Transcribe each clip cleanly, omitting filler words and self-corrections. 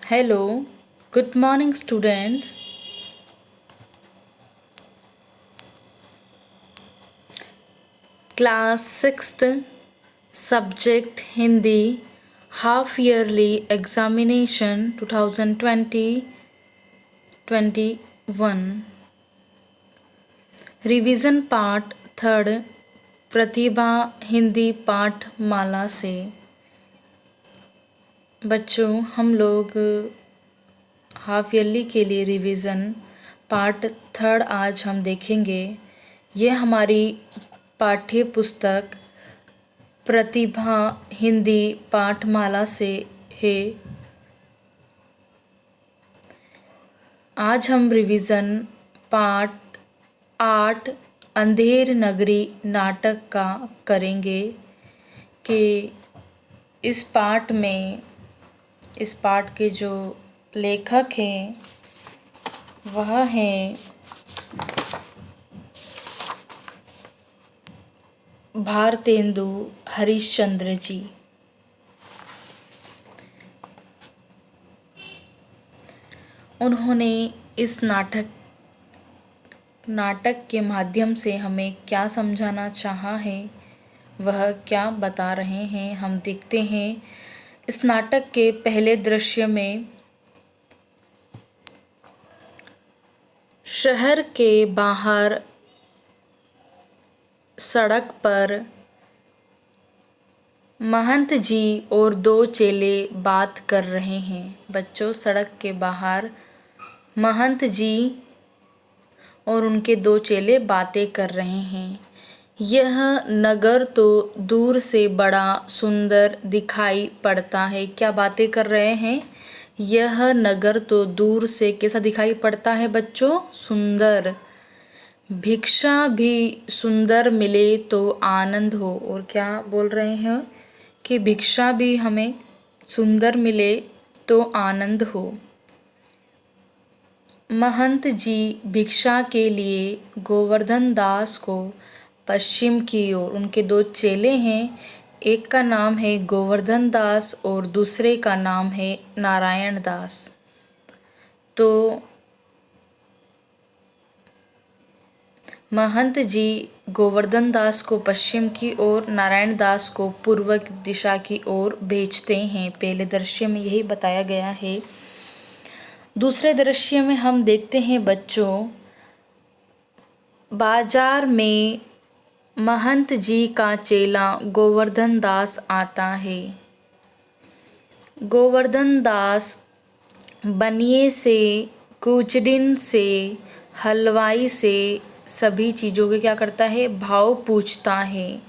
Hello, good morning, students. Class 6th, Subject Hindi, Half Yearly Examination 2020-21. Revision Part 3rd, प्रतिभा हिंदी पाठमाला से। बच्चों, हम लोग half yearly के लिए रिवीजन पार्ट 3rd आज हम देखेंगे। यह हमारी पाठ्य पुस्तक प्रतिभा हिंदी पाठमाला से है। आज हम रिवीजन पार्ट 8 अंधेर नगरी नाटक का करेंगे कि इस पाठ के जो लेखक हैं वह हैं भारतेंदु हरिश्चंद्र जी। उन्होंने इस नाटक के माध्यम से हमें क्या समझाना चाहा है, वह क्या बता रहे हैं, हम देखते हैं। इस नाटक के पहले दृश्य में शहर के बाहर सड़क पर महंत जी और 2 चेले बात कर रहे हैं। बच्चों, सड़क के बाहर महंत जी और उनके 2 चेले बातें कर रहे हैं। यह नगर तो दूर से बड़ा सुंदर दिखाई पड़ता है। क्या बातें कर रहे हैं? यह नगर तो दूर से कैसा दिखाई पड़ता है बच्चों? सुंदर। भिक्षा भी सुंदर मिले तो आनंद हो। और क्या बोल रहे हैं कि भिक्षा भी हमें सुंदर मिले तो आनंद हो। महंत जी भिक्षा के लिए गोवर्धन दास को पश्चिम की ओर, उनके 2 चेले हैं, एक का नाम है गोवर्धन दास और दूसरे का नाम है नारायण दास। तो महंत जी गोवर्धन दास को पश्चिम की ओर, नारायण दास को पूर्व दिशा की ओर भेजते हैं। पहले दृश्य में यही बताया गया है। दूसरे दृश्य में हम देखते हैं बच्चों, बाजार में महंत जी का चेला गोवर्धन दास आता है। गोवर्धन दास बनिए से, कुचडिन से, हलवाई से सभी चीज़ों के क्या करता है? भाव पूछता है।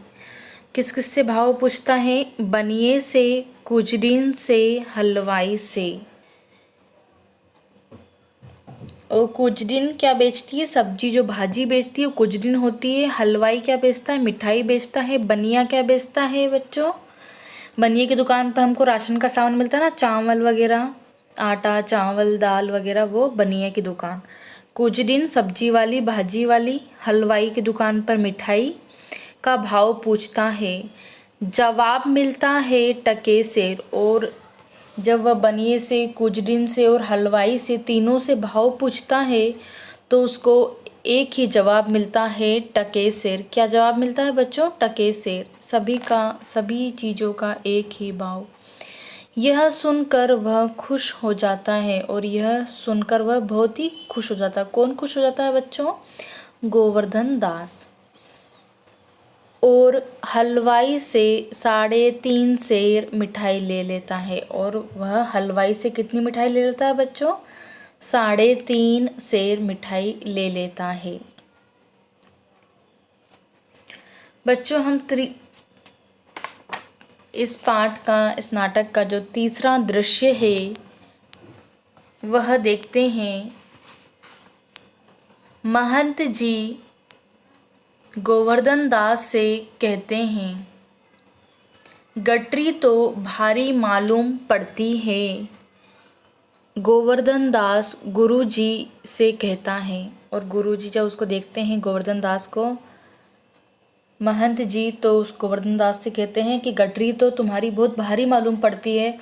किस किस से भाव पूछता है? बनिए से, कुचडिन से, हलवाई से। और कुचडिन क्या बेचती है? सब्जी, जो भाजी बेचती है वो कुचडिन होती है। हलवाई क्या बेचता है? मिठाई बेचता है। बनिया क्या बेचता है बच्चों? बनिए की दुकान पर हमको राशन का सामान मिलता है ना, चावल वगैरह, आटा, चावल, दाल वगैरह, वो बनिए की दुकान। कुचडिन सब्जी वाली, भाजी वाली। हलवाई की दुकान पर मिठाई का भाव पूछता है। जवाब मिलता है टके से। और जब वह बनिए से, कुचडिन से और हलवाई से, तीनों से भाव पूछता है तो उसको एक ही जवाब मिलता है, टके सेर। क्या जवाब मिलता है बच्चों? टके सेर। सभी चीज़ों का एक ही भाव। यह सुनकर वह खुश हो जाता है और यह सुनकर वह बहुत ही खुश हो जाता है। कौन खुश हो जाता है बच्चों? गोवर्धन दास। और हलवाई से 3.5 सेर मिठाई ले लेता है। और वह हलवाई से कितनी मिठाई ले लेता है बच्चों? 3.5 सेर मिठाई ले लेता है। बच्चों, हम इस नाटक का जो तीसरा दृश्य है वह देखते हैं। महंत जी गोवर्धन दास से कहते हैं, गठरी तो भारी मालूम पड़ती है। गोवर्धन दास गुरुजी से कहता है। और गुरुजी जब उसको देखते हैं, गोवर्धन दास को, महंत जी तो उस गोवर्धन दास से कहते हैं कि गठरी तो तुम्हारी बहुत भारी मालूम पड़ती है,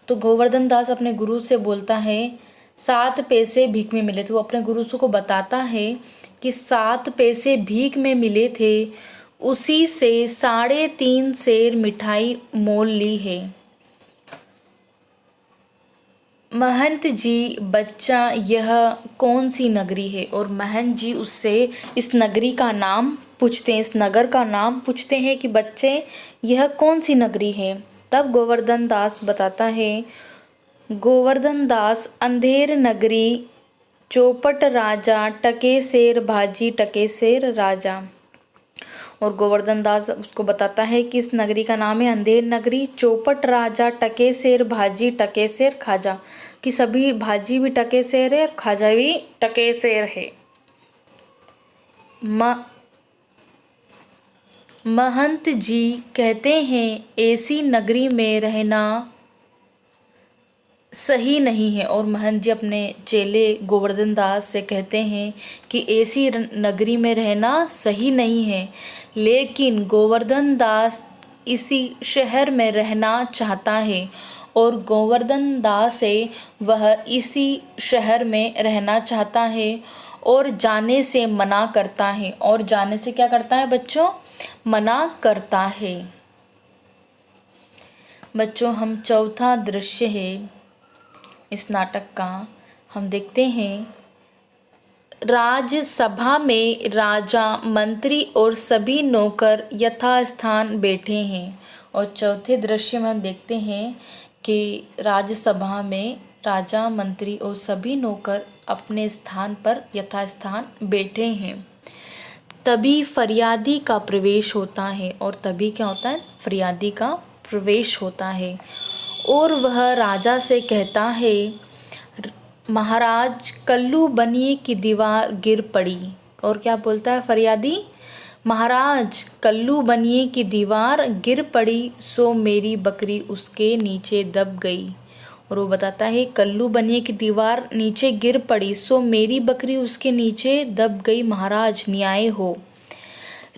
तो गोवर्धन दास अपने गुरु से बोलता है 7 पैसे भीख में मिले थे। वो अपने गुरु को बताता है कि 7 पैसे भीख में मिले थे, उसी से 3.5 सेर मिठाई मोल ली है। महंत जी बच्चा यह कौन सी नगरी है? और महंत जी उससे इस नगरी का नाम पूछते हैं, इस नगर का नाम पूछते हैं कि बच्चे यह कौन सी नगरी है। तब गोवर्धन दास बताता है, गोवर्धन दास अंधेर नगरी, चौपट राजा, टके शेर भाजी, टके शेर राजा। और गोवर्धन दास उसको बताता है कि इस नगरी का नाम है अंधेर नगरी, चौपट राजा, टके शेर भाजी, टके शेर खाजा, कि सभी भाजी भी टके शेर है और खाजा भी टके शेर है। महंत जी कहते हैं ऐसी नगरी में रहना सही नहीं है। और महंत जी अपने चेले गोवर्धन दास से कहते हैं कि ऐसी नगरी में रहना सही नहीं है, लेकिन गोवर्धन दास इसी शहर में रहना चाहता है और गोवर्धन दास है वह इसी शहर में रहना चाहता है और जाने से मना करता है। और जाने से क्या करता है बच्चों? मना करता है। बच्चों हम चौथा दृश्य है इस नाटक का, हम देखते हैं राजसभा में राजा, मंत्री और सभी नौकर यथास्थान बैठे हैं। और चौथे दृश्य में हम देखते हैं कि राज्यसभा में राजा, मंत्री और सभी नौकर अपने स्थान पर यथास्थान बैठे हैं। तभी फरियादी का प्रवेश होता है। और तभी क्या होता है? फरियादी का प्रवेश होता है और वह राजा से कहता है, महाराज कल्लू बनिए की दीवार गिर पड़ी। और क्या बोलता है फरियादी? महाराज कल्लू बनिए की दीवार गिर पड़ी, सो मेरी बकरी उसके नीचे दब गई। और वो बताता है कल्लू बनिए की दीवार नीचे गिर पड़ी, सो मेरी बकरी उसके नीचे दब गई, महाराज न्याय हो।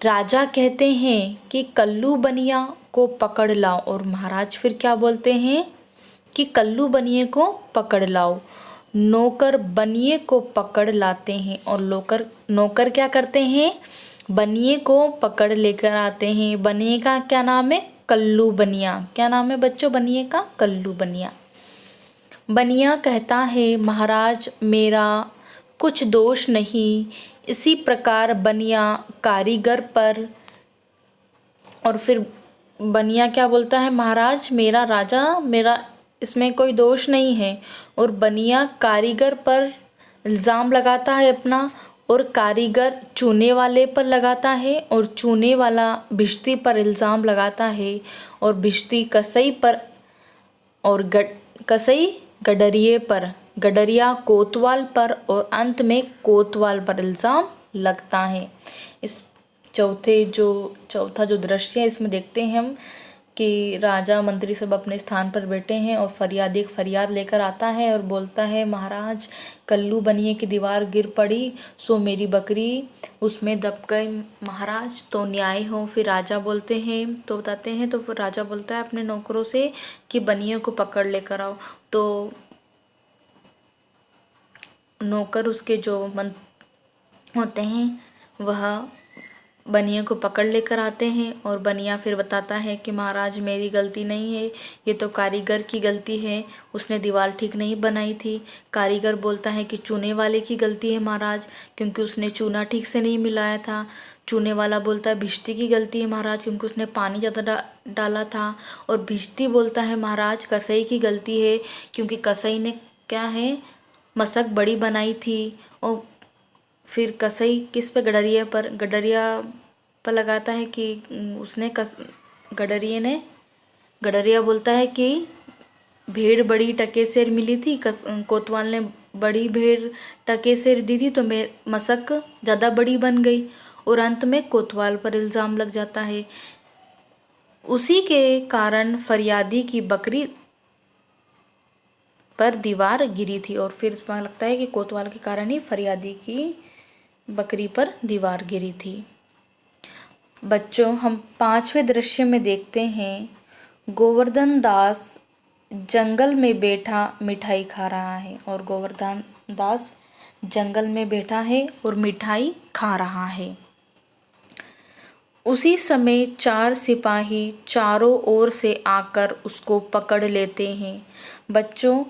राजा कहते हैं कि कल्लू बनिया को पकड़ लाओ। और महाराज फिर क्या बोलते हैं कि कल्लू बनिए को पकड़ लाओ। नौकर बनिए को पकड़ लाते हैं और नौकर क्या करते हैं? बनिए को पकड़ लेकर आते हैं। बनिए का क्या नाम है? कल्लू बनिया। क्या नाम है बच्चों बनिए का? कल्लू बनिया। बनिया कहता है, महाराज मेरा कुछ दोष नहीं। इसी प्रकार बनिया कारीगर पर। और फिर बनिया क्या बोलता है? महाराज मेरा इसमें कोई दोष नहीं है। और बनिया कारीगर पर इल्ज़ाम लगाता है अपना, और कारीगर चूने वाले पर लगाता है, और चूने वाला भिश्ती पर इल्ज़ाम लगाता है, और भिश्ती कसई पर, और कसई गडरिये पर, गडरिया कोतवाल पर, और अंत में कोतवाल पर इल्ज़ाम लगता है। इस चौथा जो दृश्य है इसमें देखते हैं हम कि राजा मंत्री सब अपने स्थान पर बैठे हैं और फरियादी एक फरियाद लेकर आता है और बोलता है, महाराज कल्लू बनिए की दीवार गिर पड़ी, सो मेरी बकरी उसमें दब गई, महाराज तो न्याय हो। फिर राजा बोलते हैं, तो बताते हैं, तो फिर राजा बोलता है अपने नौकरों से कि बनिए को पकड़ लेकर आओ। तो नौकर उसके जो होते हैं वह बनिया को पकड़ लेकर आते हैं। और बनिया फिर बताता है कि महाराज मेरी गलती नहीं है, ये तो कारीगर की गलती है, उसने दीवार ठीक नहीं बनाई थी। कारीगर बोलता है कि चूने वाले की गलती है महाराज, क्योंकि उसने चूना ठीक से नहीं मिलाया था। चूने वाला बोलता है भिश्ती की गलती है महाराज, क्योंकि उसने पानी ज़्यादा डाला था। और भिश्ती बोलता है महाराज कसई की गलती है, क्योंकि कसई ने क्या है मशक बड़ी बनाई थी। और फिर कसई किस पे? गडरिया पर लगाता है कि उसने गडरिया बोलता है कि भेड़ बड़ी टके सेर मिली थी, कोतवाल ने बड़ी भेड़ टके सेर दी थी, तो मशक ज़्यादा बड़ी बन गई। और अंत में कोतवाल पर इल्ज़ाम लग जाता है। उसी के कारण फरियादी की बकरी पर दीवार गिरी थी। और फिर इसमें लगता है कि कोतवाल के कारण ही फरियादी की बकरी पर दीवार गिरी थी। बच्चों हम 5वें दृश्य में देखते हैं गोवर्धन दास जंगल में बैठा मिठाई खा रहा है। और गोवर्धन दास जंगल में बैठा है और मिठाई खा रहा है। उसी समय 4 सिपाही चारों ओर से आकर उसको पकड़ लेते हैं। बच्चों,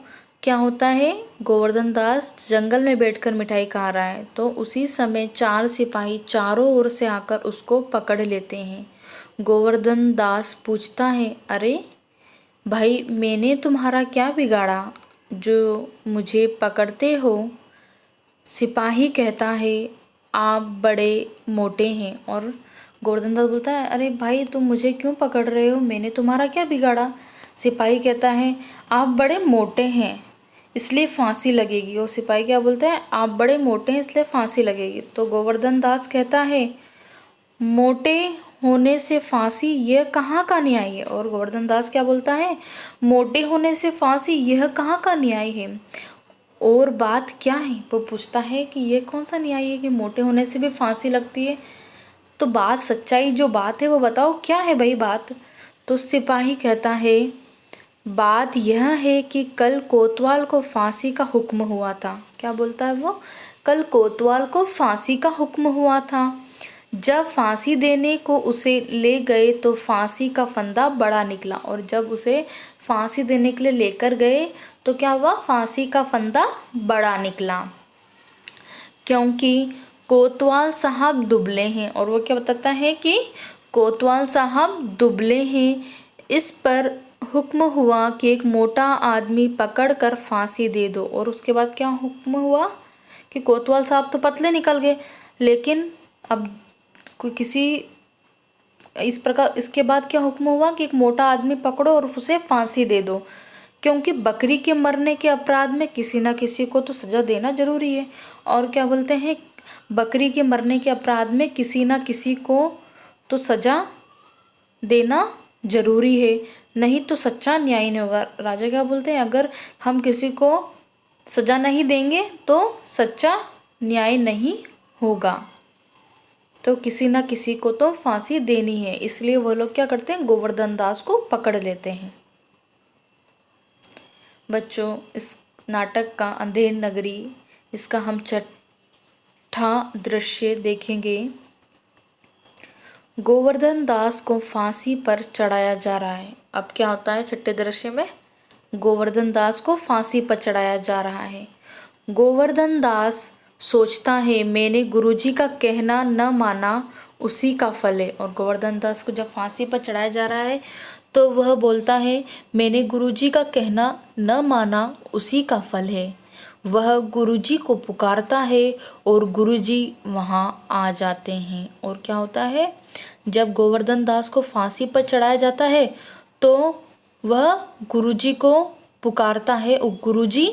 क्या होता है, गोवर्धन दास जंगल में बैठकर मिठाई खा रहा है, तो उसी समय 4 सिपाही चारों ओर से आकर उसको पकड़ लेते हैं। गोवर्धन दास पूछता है, अरे भाई, मैंने तुम्हारा क्या बिगाड़ा जो मुझे पकड़ते हो? सिपाही कहता है, आप बड़े मोटे हैं। और गोवर्धन दास बोलता है, अरे भाई, तुम मुझे क्यों पकड़ रहे हो? मैंने तुम्हारा क्या बिगाड़ा? सिपाही कहता है, आप बड़े मोटे हैं इसलिए फांसी लगेगी। और सिपाही क्या बोलता है, आप बड़े मोटे हैं इसलिए फांसी लगेगी। तो गोवर्धन दास कहता है, मोटे होने से फांसी, यह कहाँ का न्याय है? और गोवर्धन दास क्या बोलता है, मोटे होने से फांसी, यह कहाँ का न्याय है? और बात क्या है? वो पूछता है कि ये कौन सा न्याय है कि मोटे होने से भी फांसी लगती है? तो बात, सच्चाई जो बात है वो बताओ, क्या है भाई बात? तो सिपाही कहता है, बात यह है कि कल कोतवाल को फांसी का हुक्म हुआ था। क्या बोलता है वो? कल कोतवाल को फांसी का हुक्म हुआ था। जब फांसी देने को उसे ले गए तो फांसी का फंदा बड़ा निकला। और जब उसे फांसी देने के लिए लेकर गए तो क्या हुआ? फांसी का फंदा बड़ा निकला, क्योंकि कोतवाल साहब दुबले हैं। और वो क्या बताता है कि कोतवाल साहब दुबले हैं। इस पर हुक्म हुआ कि एक मोटा आदमी पकड़कर फांसी दे दो। और उसके बाद क्या हुक्म हुआ कि कोतवाल साहब तो पतले निकल गए, लेकिन अब कोई किसी इस प्रकार, इसके बाद क्या हुक्म हुआ कि एक मोटा आदमी पकड़ो और उसे फांसी दे दो, क्योंकि बकरी के मरने के अपराध में किसी ना किसी को तो सज़ा देना जरूरी है। और क्या बोलते हैं, बकरी के मरने के अपराध में किसी ना किसी को तो सज़ा देना जरूरी है, नहीं तो सच्चा न्याय नहीं होगा। राजा क्या बोलते हैं, अगर हम किसी को सज़ा नहीं देंगे तो सच्चा न्याय नहीं होगा, तो किसी ना किसी को तो फांसी देनी है। इसलिए वो लोग क्या करते हैं, गोवर्धन दास को पकड़ लेते हैं। बच्चों, इस नाटक का अंधेर नगरी, इसका हम छठा दृश्य देखेंगे। गोवर्धन दास को फांसी पर चढ़ाया जा रहा है। अब क्या होता है छठे दृश्य में, गोवर्धन दास को फांसी पर चढ़ाया जा रहा है। गोवर्धन दास सोचता है, मैंने गुरुजी का कहना न माना, उसी का फल है। और गोवर्धन दास को जब फांसी पर चढ़ाया जा रहा है तो वह बोलता है, मैंने गुरुजी का कहना न माना, उसी का फल है। वह गुरुजी को पुकारता है और गुरुजी वहाँ आ जाते हैं। और क्या होता है, जब गोवर्धन दास को फांसी पर चढ़ाया जाता है तो वह गुरुजी को पुकारता है और गुरुजी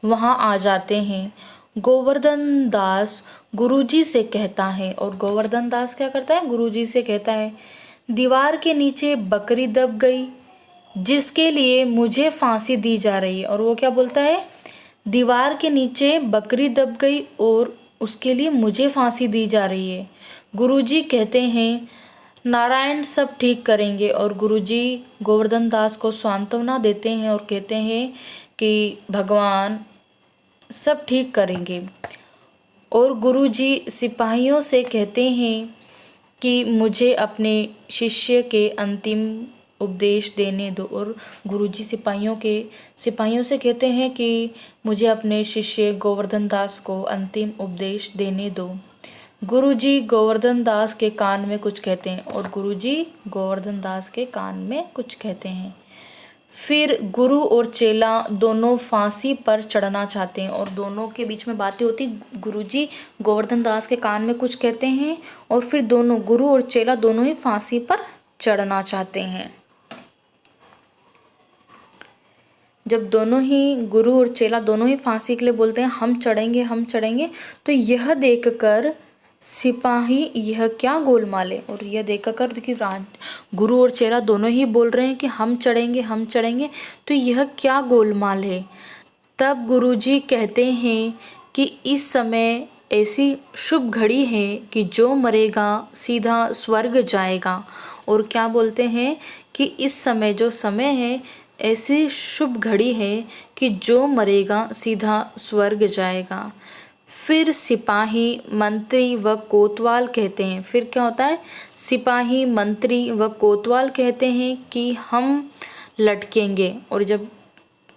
वहाँ आ जाते हैं। गोवर्धन दास गुरुजी से कहता है, और गोवर्धन दास क्या करता है, गुरुजी से कहता है, दीवार के नीचे बकरी दब गई जिसके लिए मुझे फांसी दी जा रही है। और वो क्या बोलता है, दीवार के नीचे बकरी दब गई और उसके लिए मुझे फांसी दी जा रही है। गुरुजी कहते हैं, नारायण सब ठीक करेंगे। और गुरुजी गोवर्धन दास को सांत्वना देते हैं और कहते हैं कि भगवान सब ठीक करेंगे। और गुरुजी सिपाहियों से कहते हैं कि मुझे अपने शिष्य के अंतिम उपदेश देने दो। और गुरुजी सिपाहियों से कहते हैं कि मुझे अपने शिष्य गोवर्धन दास को अंतिम उपदेश देने दो। गुरुजी गोवर्धन दास के कान में कुछ कहते हैं, और गुरुजी गोवर्धन दास के कान में कुछ कहते हैं। फिर गुरु और चेला दोनों फांसी पर चढ़ना चाहते हैं, और दोनों के बीच में बातें होती। गुरुजी गोवर्धन दास के कान में कुछ कहते हैं और फिर दोनों, गुरु और चेला दोनों ही फांसी पर चढ़ना चाहते हैं। जब दोनों ही, गुरु और चेला दोनों ही फांसी के लिए बोलते हैं, हम चढ़ेंगे हम चढ़ेंगे, तो यह देखकर सिपाही, यह क्या गोलमाल है। और यह देखकर कि गुरु और चेला दोनों ही बोल रहे हैं कि हम चढ़ेंगे, तो यह क्या गोलमाल है। तब गुरुजी कहते हैं कि इस समय ऐसी शुभ घड़ी है कि जो मरेगा सीधा स्वर्ग जाएगा। और क्या बोलते हैं कि इस समय, जो समय है, ऐसी शुभ घड़ी है कि जो मरेगा सीधा स्वर्ग जाएगा। फिर सिपाही मंत्री व कोतवाल कहते हैं, फिर क्या होता है, सिपाही मंत्री व कोतवाल कहते हैं कि हम लटकेंगे। और जब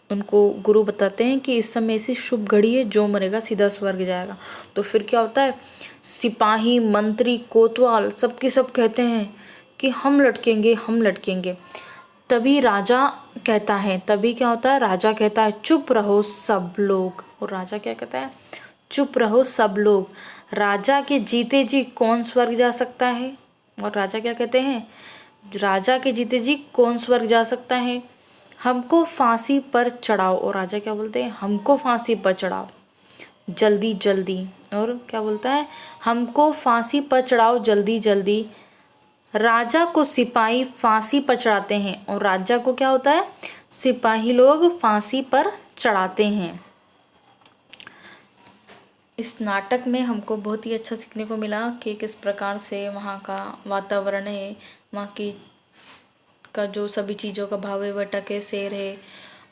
उनको गुरु बताते हैं कि इस समय ऐसी शुभ घड़ी है, जो मरेगा सीधा स्वर्ग जाएगा, तो फिर क्या होता है, सिपाही मंत्री कोतवाल सबके सब कहते हैं कि हम लटकेंगे, हम लटकेंगे। तभी राजा कहता है, तभी क्या होता है, राजा कहता है चुप रहो सब लोग। और राजा क्या कहता है, चुप रहो सब लोग, राजा के जीते जी कौन स्वर्ग जा सकता है। और राजा क्या कहते हैं, राजा के जीते जी कौन स्वर्ग जा सकता है, हमको फांसी पर चढ़ाओ। और राजा क्या बोलते हैं, हमको फांसी पर चढ़ाओ जल्दी जल्दी। और क्या बोलता है, हमको फांसी पर चढ़ाओ जल्दी जल्दी। राजा को सिपाही फांसी पर चढ़ाते हैं। और राजा को क्या होता है, सिपाही लोग फांसी पर चढ़ाते हैं। इस नाटक में हमको बहुत ही अच्छा सीखने को मिला कि किस प्रकार से वहाँ का वातावरण है, वहाँ की का जो सभी चीज़ों का भाव है, वह टके शेर है।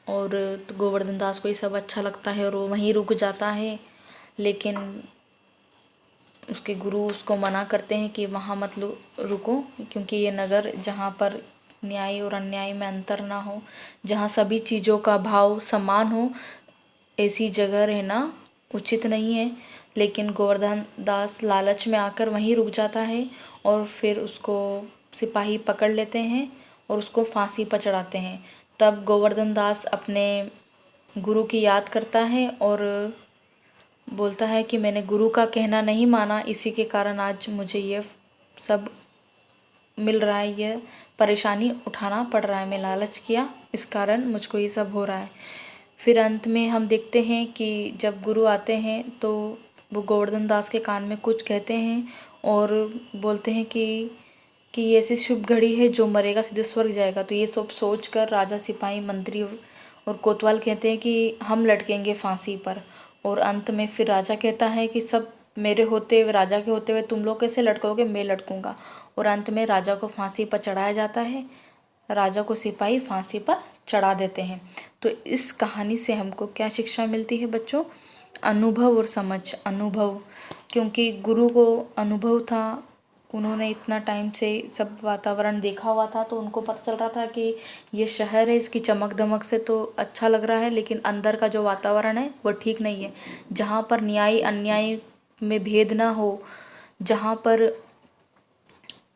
और गोवर्धन दास को ये सब अच्छा लगता है और वो वहीं रुक जाता है, लेकिन उसके गुरु उसको मना करते हैं कि वहाँ मत रुको, क्योंकि ये नगर जहाँ पर न्याय और अन्याय में अंतर ना हो, जहाँ सभी चीज़ों का भाव समान हो, ऐसी जगह रहना उचित नहीं है। लेकिन गोवर्धन दास लालच में आकर वहीं रुक जाता है और फिर उसको सिपाही पकड़ लेते हैं और उसको फांसी पर चढ़ाते हैं। तब गोवर्धन दास अपने गुरु की याद करता है और बोलता है कि मैंने गुरु का कहना नहीं माना, इसी के कारण आज मुझे ये सब मिल रहा है, ये परेशानी उठाना पड़ रहा है, मैं लालच किया इस कारण मुझको ये सब हो रहा है। फिर अंत में हम देखते हैं कि जब गुरु आते हैं तो वो गोवर्धन दास के कान में कुछ कहते हैं और बोलते हैं कि ये ऐसी शुभ घड़ी है, जो मरेगा सीधे स्वर्ग जाएगा। तो ये सब सोच कर राजा, सिपाही, मंत्री और कोतवाल कहते हैं कि हम लटकेंगे फांसी पर। और अंत में फिर राजा कहता है कि सब मेरे होते हुए, राजा के होते हुए तुम लोग कैसे लटकोगे, मैं लटकूंगा। और अंत में राजा को फांसी पर चढ़ाया जाता है, राजा को सिपाही फांसी पर चढ़ा देते हैं। तो इस कहानी से हमको क्या शिक्षा मिलती है बच्चों, अनुभव और समझ। अनुभव, क्योंकि गुरु को अनुभव था, उन्होंने इतना टाइम से सब वातावरण देखा हुआ था, तो उनको पता चल रहा था कि ये शहर है, इसकी चमक दमक से तो अच्छा लग रहा है, लेकिन अंदर का जो वातावरण है वो ठीक नहीं है। जहाँ पर न्याय अन्याय में भेद ना हो, जहाँ पर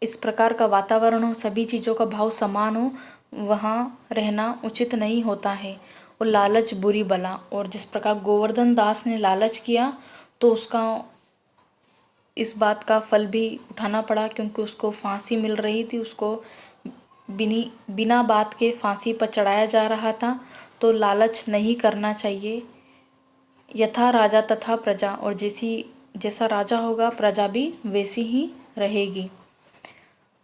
इस प्रकार का वातावरण हो, सभी चीज़ों का भाव समान हो, वहाँ रहना उचित नहीं होता है। और लालच बुरी बला। और जिस प्रकार गोवर्धन दास ने लालच किया तो उसका इस बात का फल भी उठाना पड़ा, क्योंकि उसको फांसी मिल रही थी, उसको बिना बात के फांसी पर चढ़ाया जा रहा था। तो लालच नहीं करना चाहिए। यथा राजा तथा प्रजा, और जैसा राजा होगा प्रजा भी वैसी ही रहेगी।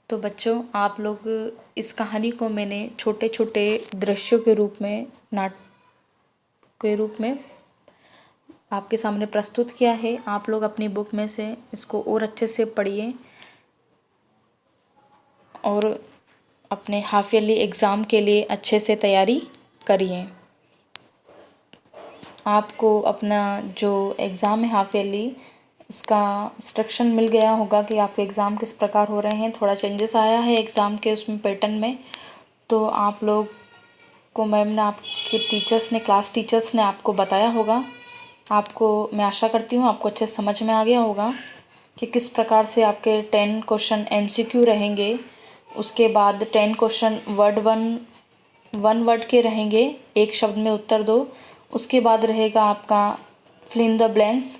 तो बच्चों, आप लोग इस कहानी को मैंने छोटे छोटे दृश्यों के रूप में, नाटक के रूप में आपके सामने प्रस्तुत किया है। आप लोग अपनी बुक में से इसको और अच्छे से पढ़िए और अपने हाफ ईयरली एग्ज़ाम के लिए अच्छे से तैयारी करिए। आपको अपना जो एग्ज़ाम है हाफ ईयरली, उसका इंस्ट्रक्शन मिल गया होगा कि आपके एग्ज़ाम किस प्रकार हो रहे हैं। थोड़ा चेंजेस आया है एग्ज़ाम के उसमें पैटर्न में, तो आप लोग को मैम ने, आपके टीचर्स ने, क्लास टीचर्स ने आपको बताया होगा। आपको, मैं आशा करती हूँ आपको अच्छे समझ में आ गया होगा कि किस प्रकार से आपके 10 क्वेश्चन MCQ रहेंगे। उसके बाद 10 क्वेश्चन वन वर्ड के रहेंगे, एक शब्द में उत्तर दो। उसके बाद रहेगा आपका फिल इन द ब्लैंक्स,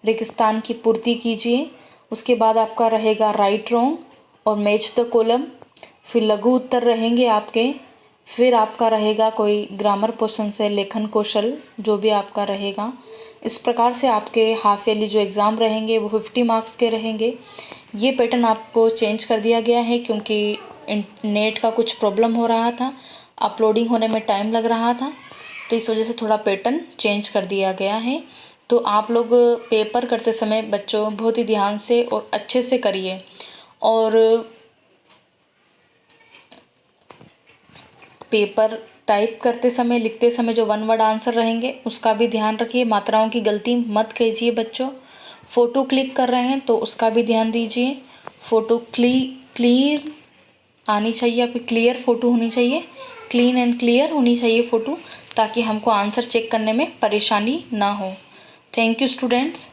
रेगिस्तान की पूर्ति कीजिए। उसके बाद आपका रहेगा राइट रॉन्ग और मैच द कॉलम। फिर लघु उत्तर रहेंगे आपके। फिर आपका रहेगा कोई ग्रामर पोर्शन से लेखन कौशल, जो भी आपका रहेगा। इस प्रकार से आपके हाफ ईयरली जो एग्ज़ाम रहेंगे वो 50 मार्क्स के रहेंगे। ये पैटर्न आपको चेंज कर दिया गया है, क्योंकि नेट का कुछ प्रॉब्लम हो रहा था, अपलोडिंग होने में टाइम लग रहा था, तो इस वजह से थोड़ा पैटर्न चेंज कर दिया गया है। तो आप लोग पेपर करते समय बच्चों बहुत ही ध्यान से और अच्छे से करिए। और पेपर टाइप करते समय, लिखते समय जो वन वर्ड आंसर रहेंगे उसका भी ध्यान रखिए। मात्राओं की गलती मत कीजिए बच्चों। फ़ोटो क्लिक कर रहे हैं तो उसका भी ध्यान दीजिए। फ़ोटो क्लियर आनी चाहिए, आपकी क्लियर फ़ोटो होनी चाहिए, क्लीन एंड क्लियर होनी चाहिए फ़ोटो, ताकि हमको आंसर चेक करने में परेशानी ना हो। Thank you students.